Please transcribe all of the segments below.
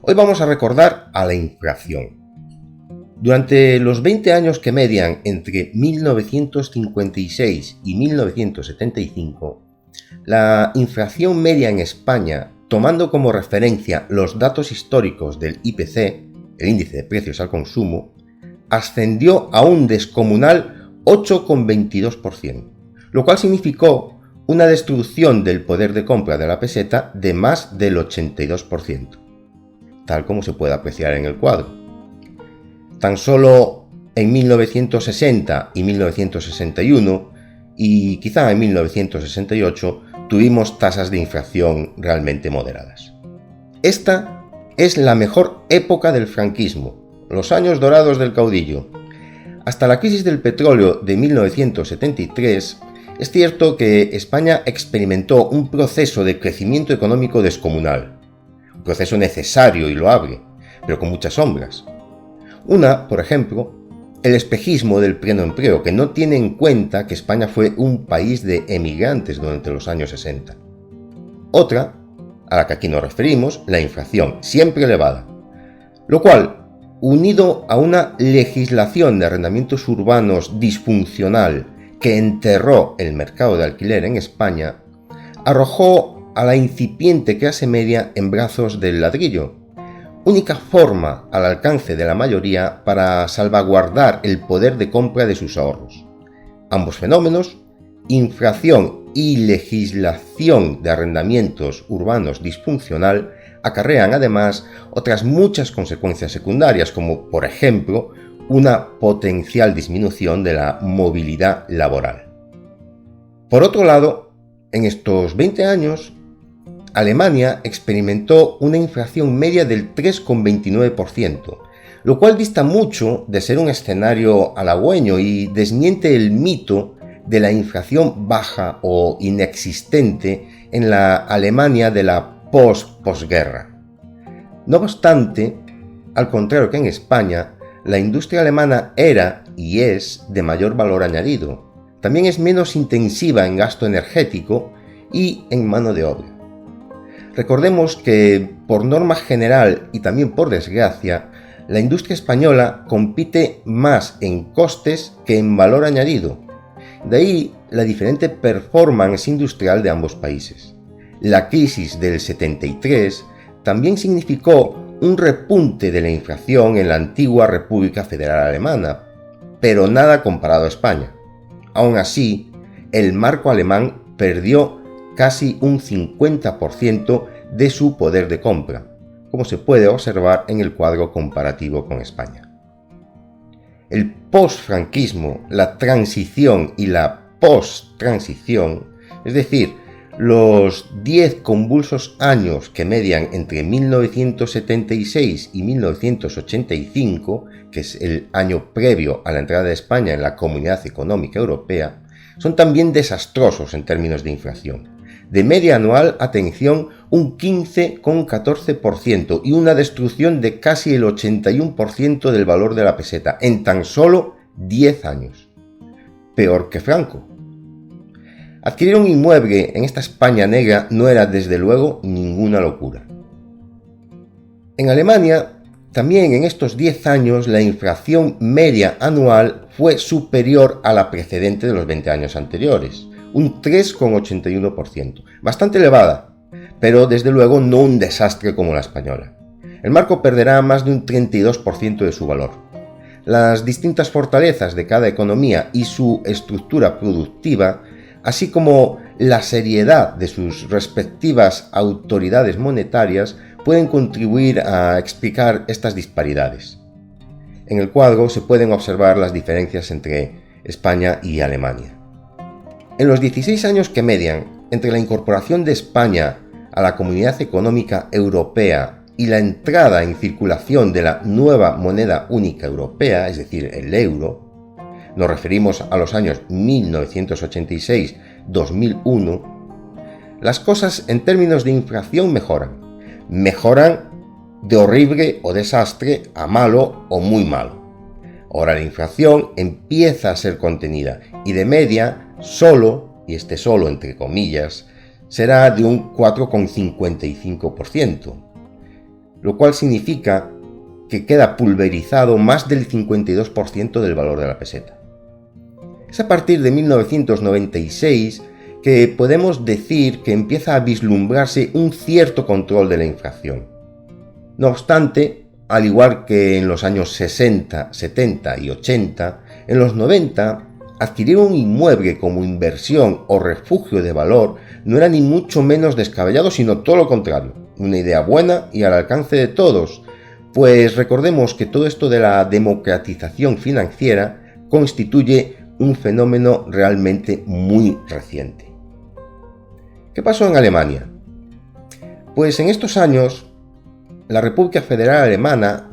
Hoy vamos a recordar a la inflación. Durante los 20 años que median entre 1956 y 1975, la inflación media en España, tomando como referencia los datos históricos del IPC, el índice de precios al consumo, ascendió a un descomunal 8,22%, lo cual significó una destrucción del poder de compra de la peseta de más del 82%, tal como se puede apreciar en el cuadro. Tan solo en 1960 y 1961, y quizá en 1968, tuvimos tasas de inflación realmente moderadas. Esta es la mejor época del franquismo, los años dorados del caudillo. Hasta la crisis del petróleo de 1973, es cierto que España experimentó un proceso de crecimiento económico descomunal, un proceso necesario y loable, pero con muchas sombras. Una, por ejemplo, el espejismo del pleno empleo, que no tiene en cuenta que España fue un país de emigrantes durante los años 60. Otra, a la que aquí nos referimos, la inflación, siempre elevada, lo cual, unido a una legislación de arrendamientos urbanos disfuncional que enterró el mercado de alquiler en España, arrojó a la incipiente clase media en brazos del ladrillo, única forma al alcance de la mayoría para salvaguardar el poder de compra de sus ahorros. Ambos fenómenos, inflación y legislación de arrendamientos urbanos disfuncional, acarrean además otras muchas consecuencias secundarias, como por ejemplo una potencial disminución de la movilidad laboral. Por otro lado, en estos 20 años, Alemania experimentó una inflación media del 3,29%, lo cual dista mucho de ser un escenario halagüeño y desmiente el mito de la inflación baja o inexistente en la Alemania de la posguerra. No obstante, al contrario que en España, la industria alemana era y es de mayor valor añadido. También es menos intensiva en gasto energético y en mano de obra. Recordemos que, por norma general y también por desgracia, la industria española compite más en costes que en valor añadido. De ahí la diferente performance industrial de ambos países. La crisis del 73 también significó un repunte de la inflación en la antigua República Federal Alemana, pero nada comparado a España. Aún así, el marco alemán perdió casi un 50% de su poder de compra, como se puede observar en el cuadro comparativo con España. El posfranquismo, la transición y la posttransición, es decir, los 10 convulsos años que median entre 1976 y 1985, que es el año previo a la entrada de España en la Comunidad Económica Europea, son también desastrosos en términos de inflación. De media anual, atención, un 15,14% y una destrucción de casi el 81% del valor de la peseta en tan solo 10 años. Peor que Franco. Adquirir un inmueble en esta España negra no era desde luego ninguna locura. En Alemania, también en estos 10 años, la inflación media anual fue superior a la precedente de los 20 años anteriores, un 3,81%, bastante elevada, pero desde luego no un desastre como la española. El marco perderá más de un 32% de su valor. Las distintas fortalezas de cada economía y su estructura productiva, así como la seriedad de sus respectivas autoridades monetarias, pueden contribuir a explicar estas disparidades. En el cuadro se pueden observar las diferencias entre España y Alemania. En los 16 años que median entre la incorporación de España a la Comunidad Económica Europea y la entrada en circulación de la nueva moneda única europea, es decir, el euro, nos referimos a los años 1986-2001, las cosas en términos de inflación mejoran. Mejoran de horrible o desastre a malo o muy malo. Ahora la inflación empieza a ser contenida y de media solo, y este solo entre comillas, será de un 4,55%. lo cual significa que queda pulverizado más del 52% del valor de la peseta. Es a partir de 1996 que podemos decir que empieza a vislumbrarse un cierto control de la inflación. No obstante, al igual que en los años 60, 70 y 80, en los 90, adquirir un inmueble como inversión o refugio de valor no era ni mucho menos descabellado, sino todo lo contrario, una idea buena y al alcance de todos, pues recordemos que todo esto de la democratización financiera constituye un fenómeno realmente muy reciente. ¿Qué pasó en Alemania? Pues en estos años, la República Federal Alemana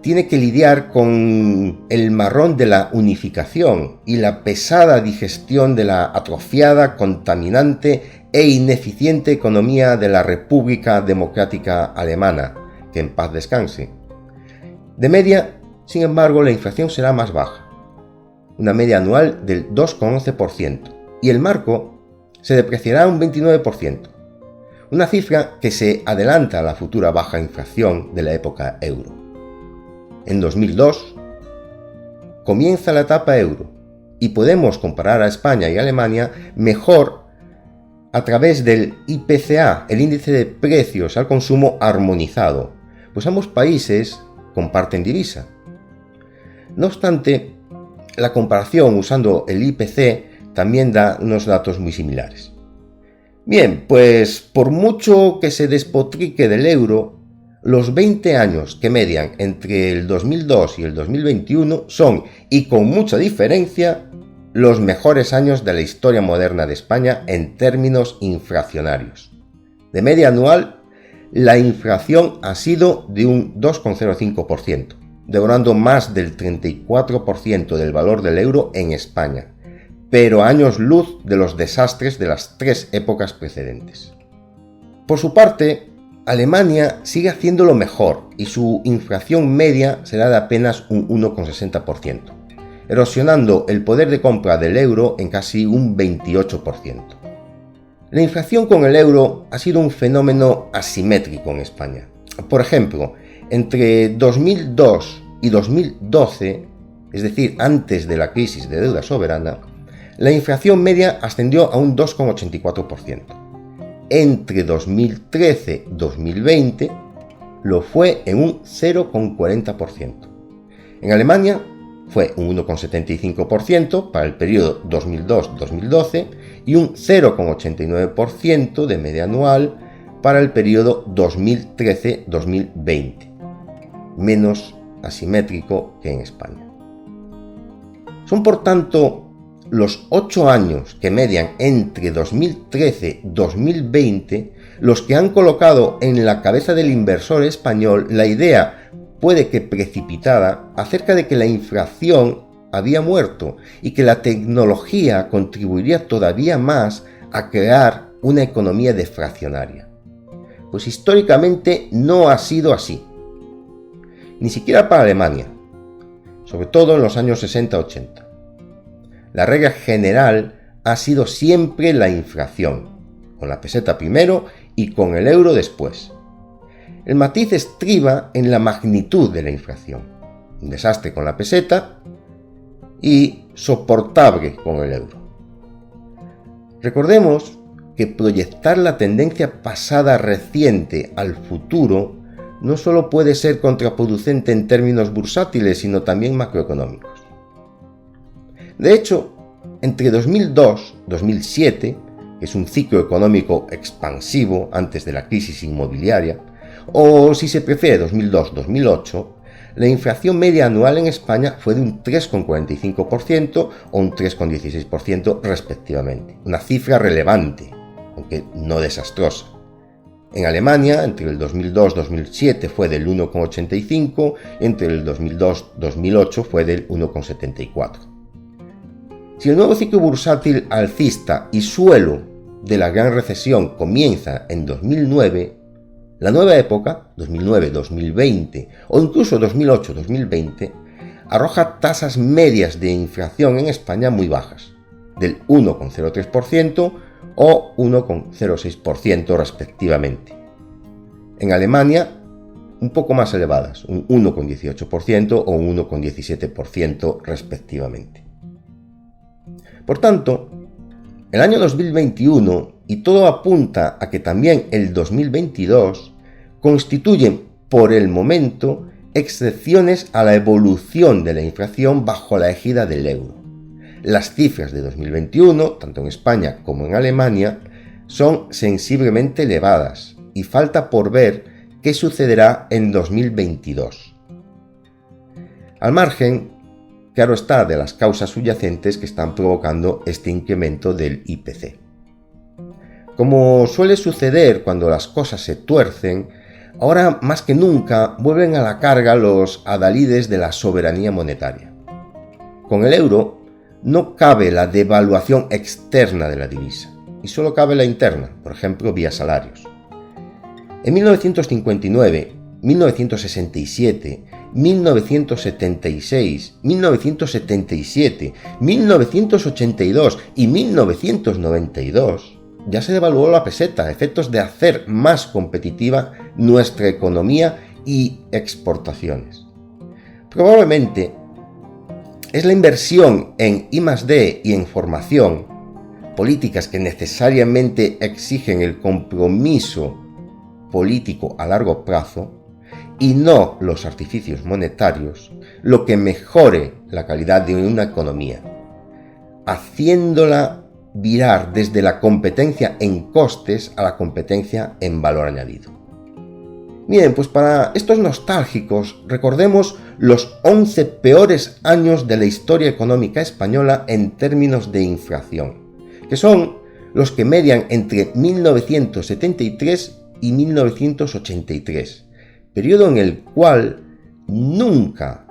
tiene que lidiar con el marrón de la unificación y la pesada digestión de la atrofiada, contaminante e ineficiente economía de la República Democrática Alemana, que en paz descanse. De media, sin embargo, la inflación será más baja, una media anual del 2,11%, y el marco se depreciará un 29%, una cifra que se adelanta a la futura baja inflación de la época euro. En 2002 comienza la etapa euro y podemos comparar a España y Alemania mejor a través del IPCA, el índice de precios al consumo armonizado, pues ambos países comparten divisa. No obstante, la comparación usando el IPC también da unos datos muy similares. Bien, pues por mucho que se despotrique del euro, los 20 años que median entre el 2002 y el 2021 son, y con mucha diferencia, los mejores años de la historia moderna de España en términos inflacionarios. De media anual, la inflación ha sido de un 2,05%, devorando más del 34% del valor del euro en España, pero a años luz de los desastres de las 3 épocas precedentes. Por su parte, Alemania sigue haciéndolo mejor y su inflación media será de apenas un 1,60%, erosionando el poder de compra del euro en casi un 28%. La inflación con el euro ha sido un fenómeno asimétrico en España. Por ejemplo, entre 2002 y 2012, es decir, antes de la crisis de deuda soberana, la inflación media ascendió a un 2,84%. Entre 2013 y 2020 lo fue en un 0,40%. En Alemania fue un 1,75% para el periodo 2002-2012 y un 0,89% de media anual para el periodo 2013-2020, menos asimétrico que en España. Son por tanto los 8 años que median entre 2013 y 2020 los que han colocado en la cabeza del inversor español la idea, puede que precipitada, acerca de que la inflación había muerto y que la tecnología contribuiría todavía más a crear una economía deflacionaria. Pues históricamente no ha sido así, ni siquiera para Alemania, sobre todo en los años 60-80. La regla general ha sido siempre la inflación, con la peseta primero y con el euro después. El matiz estriba en la magnitud de la inflación, un desastre con la peseta y soportable con el euro. Recordemos que proyectar la tendencia pasada reciente al futuro no solo puede ser contraproducente en términos bursátiles, sino también macroeconómicos. De hecho, entre 2002 y 2007, que es un ciclo económico expansivo antes de la crisis inmobiliaria, o si se prefiere 2002-2008, la inflación media anual en España fue de un 3,45% o un 3,16% respectivamente, una cifra relevante, aunque no desastrosa. En Alemania, entre el 2002-2007 fue del 1,85% y entre el 2002-2008 fue del 1,74%. Si el nuevo ciclo bursátil alcista y suelo de la gran recesión comienza en 2009, la nueva época, 2009-2020 o incluso 2008-2020, arroja tasas medias de inflación en España muy bajas, del 1,03% o 1,06% respectivamente. En Alemania, un poco más elevadas, un 1,18% o un 1,17% respectivamente. Por tanto, el año 2021, y todo apunta a que también el 2022, constituyen por el momento excepciones a la evolución de la inflación bajo la égida del euro. Las cifras de 2021, tanto en España como en Alemania, son sensiblemente elevadas y falta por ver qué sucederá en 2022. Al margen, claro está, de las causas subyacentes que están provocando este incremento del IPC. Como suele suceder cuando las cosas se tuercen, ahora más que nunca vuelven a la carga los adalides de la soberanía monetaria. Con el euro no cabe la devaluación externa de la divisa, y solo cabe la interna, por ejemplo, vía salarios. En 1959, 1967, 1976, 1977, 1982 y 1992 ya se devaluó la peseta a efectos de hacer más competitiva nuestra economía y exportaciones. Probablemente es la inversión en I+D y en formación, políticas que necesariamente exigen el compromiso político a largo plazo, y no los artificios monetarios, lo que mejore la calidad de una economía, haciéndola virar desde la competencia en costes a la competencia en valor añadido. Bien, pues para estos nostálgicos recordemos los 11 peores años de la historia económica española en términos de inflación, que son los que median entre 1973 y 1983, periodo en el cual nunca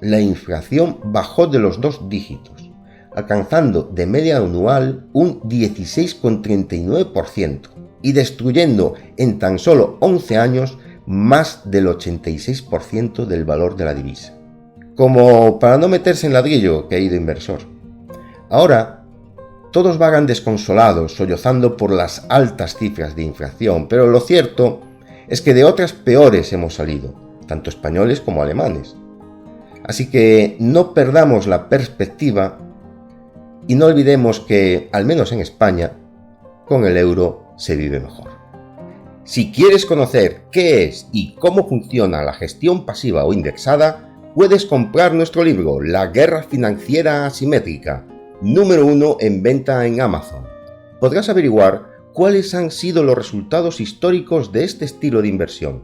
la inflación bajó de los 2 dígitos, alcanzando de media anual un 16,39% y destruyendo en tan solo 11 años más del 86% del valor de la divisa. Como para no meterse en ladrillo, querido inversor. Ahora, todos vagan desconsolados, sollozando por las altas cifras de inflación, pero lo cierto es que de otras peores hemos salido, tanto españoles como alemanes. Así que no perdamos la perspectiva y no olvidemos que, al menos en España, con el euro se vive mejor. Si quieres conocer qué es y cómo funciona la gestión pasiva o indexada, puedes comprar nuestro libro La Guerra Financiera Asimétrica, número 1 en venta en Amazon. Podrás averiguar cuáles han sido los resultados históricos de este estilo de inversión.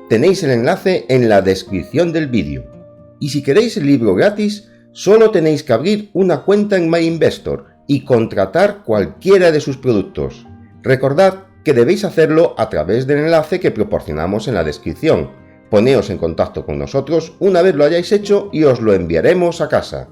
Tenéis el enlace en la descripción del vídeo. Y si queréis el libro gratis, solo tenéis que abrir una cuenta en MyInvestor y contratar cualquiera de sus productos. Recordad que debéis hacerlo a través del enlace que proporcionamos en la descripción. Poneos en contacto con nosotros una vez lo hayáis hecho y os lo enviaremos a casa.